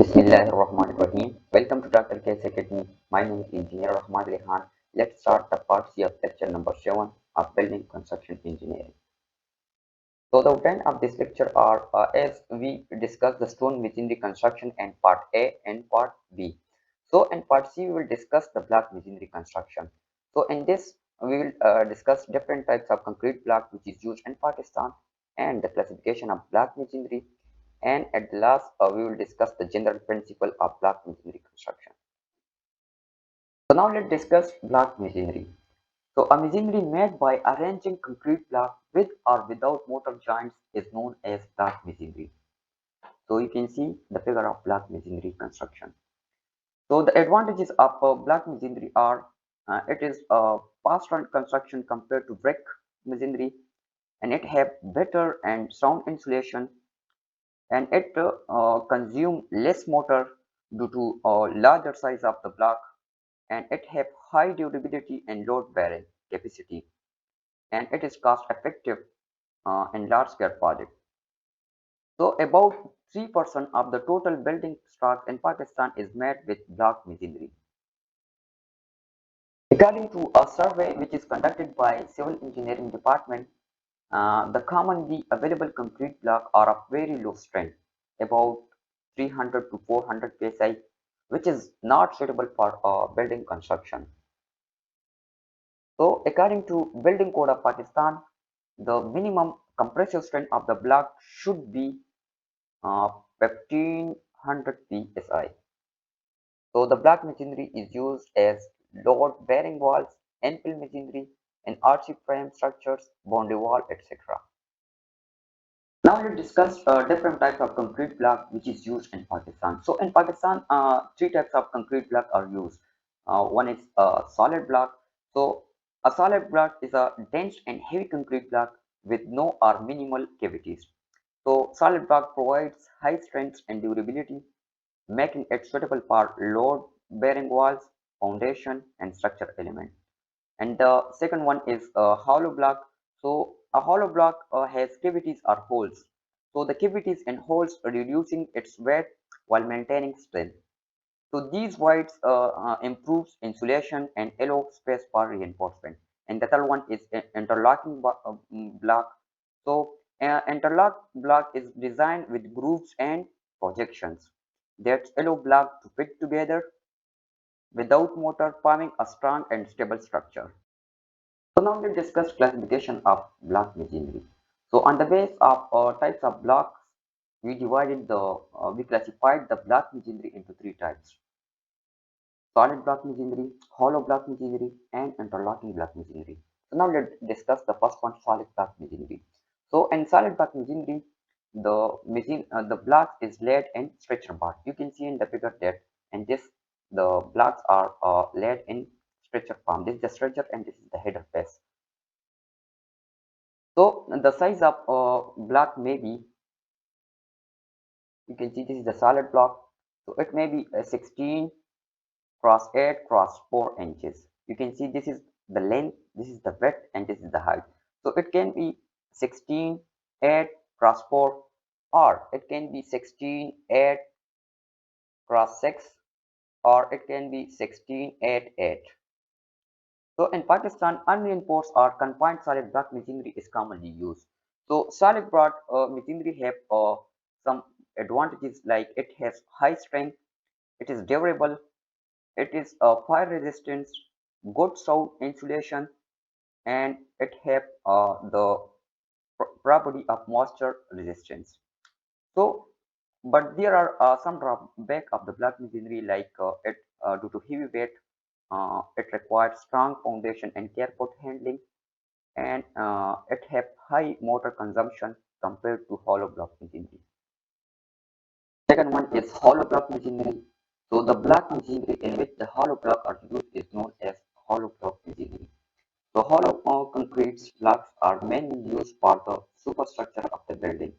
Bismillahirrahmanirrahim. Welcome to Dr. K's Academy. My name is Engineer Rahman Rehan. Let's start the part C of lecture number 7 of Building Construction Engineering. So the outline of this lecture are as we discuss the stone masonry construction and part A and part B. So in part C we will discuss the block masonry construction. So in this we will discuss different types of concrete block which is used in Pakistan and the classification of block masonry, and at the last we will discuss the general principle of block masonry construction. So now let's discuss block masonry. So a masonry made by arranging concrete block with or without mortar joints is known as block masonry. So you can see the figure of block masonry construction. So the advantages of block masonry are it is a faster construction compared to brick masonry, and it have better and sound insulation, and it consume less mortar due to larger size of the block, and it have high durability and load bearing capacity, and it is cost effective in large scale project. So about 3% of the total building stock in Pakistan is made with block masonry. According to a survey which is conducted by Civil Engineering Department, the commonly available concrete block are of very low strength, about 300 to 400 psi, which is not suitable for building construction. So according to Building Code of Pakistan, the minimum compressive strength of the block should be 1500 psi. So the block masonry is used as load-bearing walls, infill masonry, and arch frame structures, boundary wall, etc. Now let's discuss different types of concrete block which is used in Pakistan. So in Pakistan, three types of concrete block are used. One is a solid block. So a solid block is a dense and heavy concrete block with no or minimal cavities. So solid block provides high strength and durability, making it suitable for load-bearing walls, foundation, and structure element. And the second one is a hollow block. So a hollow block has cavities or holes. So the cavities and holes are reducing its weight while maintaining strength. So these voids improves insulation and allow space for reinforcement. And the third one is interlocking block. So interlock block is designed with grooves and projections that allow block to fit together without mortar, forming a strong and stable structure. So now let's discuss classification of block masonry. So on the base of types of blocks, we classified the block masonry into three types: solid block masonry, hollow block masonry, and interlocking block masonry. So now let's discuss the first one, solid block masonry. So in solid block masonry, the block is laid in stretcher bar. You can see in the figure that, and this the blocks are laid in stretcher form. This is the stretcher and this is the header face. So the size of block may be, you can see this is the solid block. So it may be 16 cross 8 cross 4 inches. You can see this is the length, this is the width, and this is the height. So it can be 16 8 cross 4, or it can be 16 8 cross 6, or it can be 16 8 8. So in Pakistan, unreinforced or confined solid block masonry is commonly used. So solid block masonry have some advantages, like it has high strength, it is durable, it is fire resistance, good sound insulation, and it have the property of moisture resistance. So, but there are some drawback of the block masonry, like it due to heavy weight, it requires strong foundation and careful handling, and it have high motor consumption compared to hollow block masonry. Second one is hollow block masonry. So the block masonry in which the hollow block are used is known as hollow block masonry. So hollow concrete blocks are mainly used for the superstructure of the building.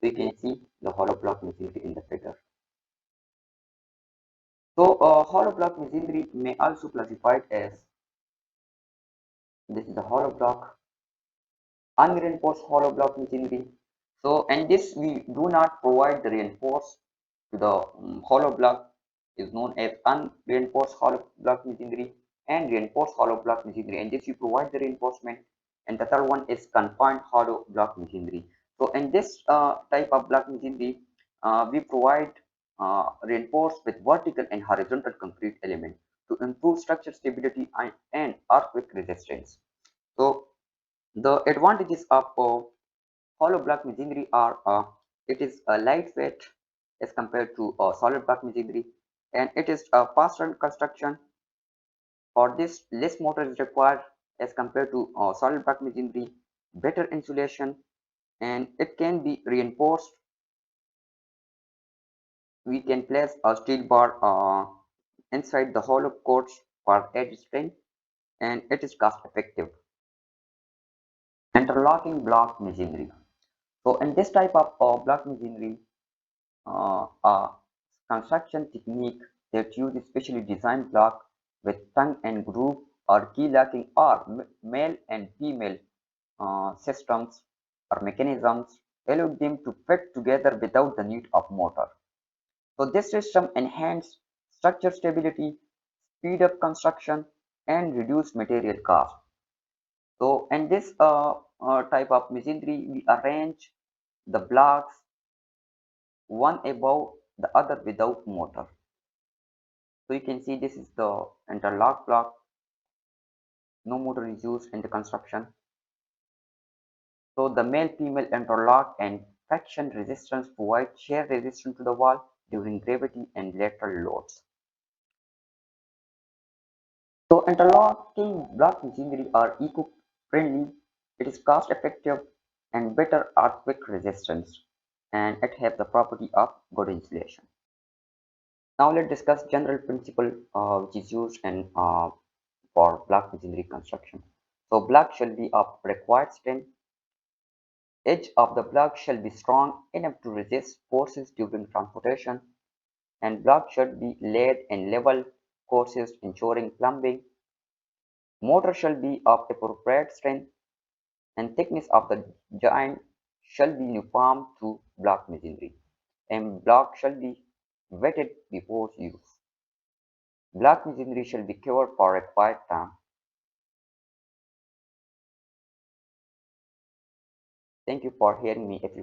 We can see the hollow block masonry in the figure. So hollow block masonry may also classified as, this is the hollow block, unreinforced hollow block masonry. So in this we do not provide the reinforced to the hollow block is known as unreinforced hollow block masonry and reinforced hollow block masonry. And this you provide the reinforcement. And the third one is confined hollow block masonry. So in this type of block masonry, we provide reinforced with vertical and horizontal concrete element to improve structure stability and earthquake resistance. So the advantages of hollow block masonry are it is a lightweight as compared to solid block masonry, and it is a faster construction. For this, less mortar is required as compared to solid block masonry, better insulation, and it can be reinforced. We can place a steel bar inside the hollow courts for edge strength, and it is cost effective. Interlocking block masonry. So in this type of block masonry, a construction technique that uses specially designed block with tongue and groove or key locking or male and female systems or mechanisms allow them to fit together without the need of motor. So this system enhances structure stability, speed up construction, and reduce material cost. So in this type of masonry, we arrange the blocks one above the other without motor. So you can see this is the interlock block. No motor is used in the construction. So the male-female interlock and friction resistance provide shear resistance to the wall during gravity and lateral loads. So interlocking block machinery are eco-friendly, it is cost-effective and better earthquake resistance, and it has the property of good insulation. Now let's discuss general principle which is used in for block machinery construction. So block shall be of required strength. Edge of the block shall be strong enough to resist forces during transportation, and block should be laid in level courses ensuring plumbing. Mortar shall be of appropriate strength, and thickness of the joint shall be uniform to block machinery, and block shall be wetted before use. Block machinery shall be covered for required time. Thank you for hearing me. If you